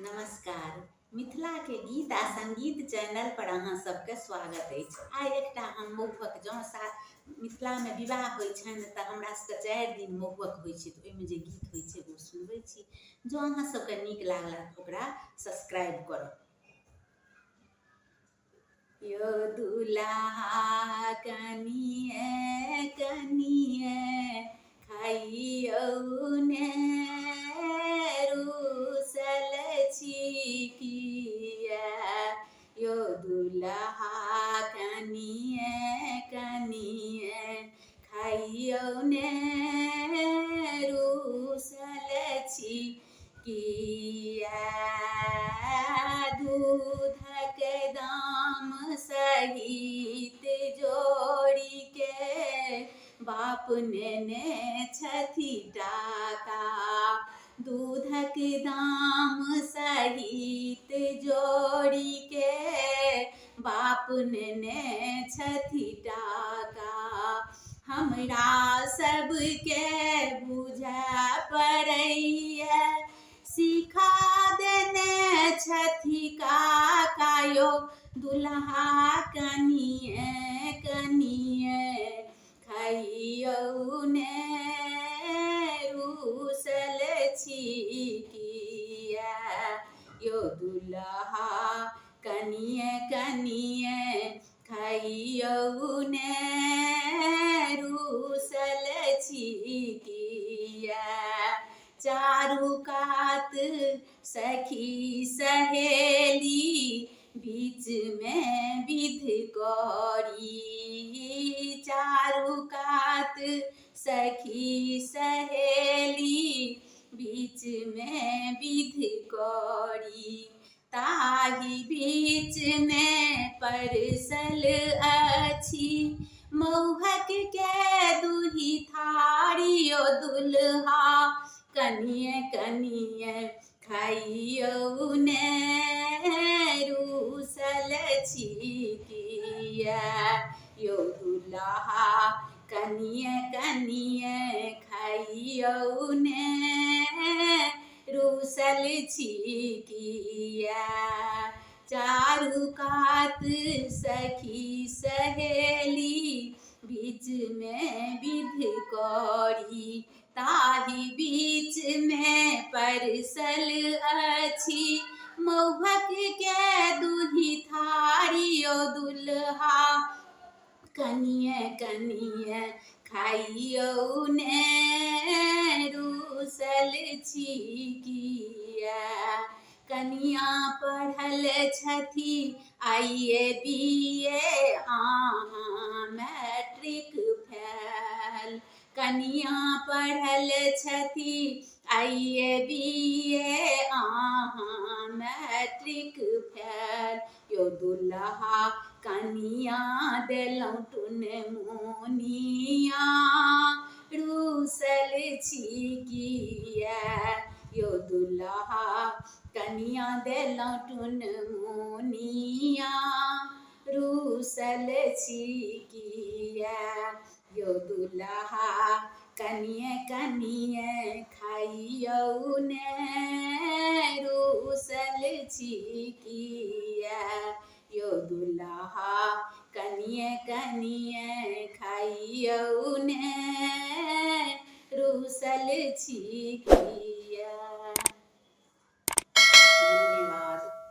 नमस्कार। मिथिला के गीत आ संगीत चैनल पर अहाँ सबके स्वागत अछि। आइ एकटा हम महुहक जँ मिथिला में विवाह होइ छनि तऽ हमरा सबके 4 दिन महुहक होइ छै, तऽ ओहिमे जे गीत होइ छै ओ सुनबै छी। जँ अहाँ सबके नीक लागल तऽ ओकरा सब्सक्राइब करब। यो दुल्हा कनिये कनिये खाइयौ ने रूसल छी किया। यो दुल्हा कनिये कनिये खाइयौ ने रूसल छी किया। दूधक दाम सहित जोड़ी के बाप नेने छथि टाका। दूधक दाम सहित जोड़ी के बाप नेने छथि टाका। हमरा सबके बुझऽ पड़ैया सिखा देने छथि काका। यो दुल्हा कनिये कनिये खाइयौ ने रूसल छी किया। यो दुल्हा कनिये कनिये खाइयौ ने रूसल छी किया। चारू कात सखी सहेली बीच में विध करी। चारू कात सखी सहेली बीच में विध करी। ताहि बीच में परसल अछि महुहक के दुही थारी। यो दुल्हा कनिये कनिये खाइयौ ने रूसल छी किया। यो दुल्हा कनिये कनिये खाइयौ ने रूसल छी किया। चारू कात सखी सहेली बीच में विध करी। ताहि बीच में परसल अछि महुहक के दुही थारी। यो दुल्हा कनिये कनिये खाइयौ ने रूसल छी किया। कनिया पढ़ल छथि IAA BA अहाँ मैट्रिक फेल। कनिया पढ़ल छथि IAA BA अहाँ मैट्रिक फेल। यो दुल्हा कनिया देलौं टुनमुनिया रूसल छी किया। यो दुल्हा कनिया देलौं टुनमुनिया रूसल छी किया। यो दुल्हा कनिये कनिये खाइयौ ने रूसल छी किया। यो दुल्हा कनिये कनिये खाइयौ ने रूसल छी किया।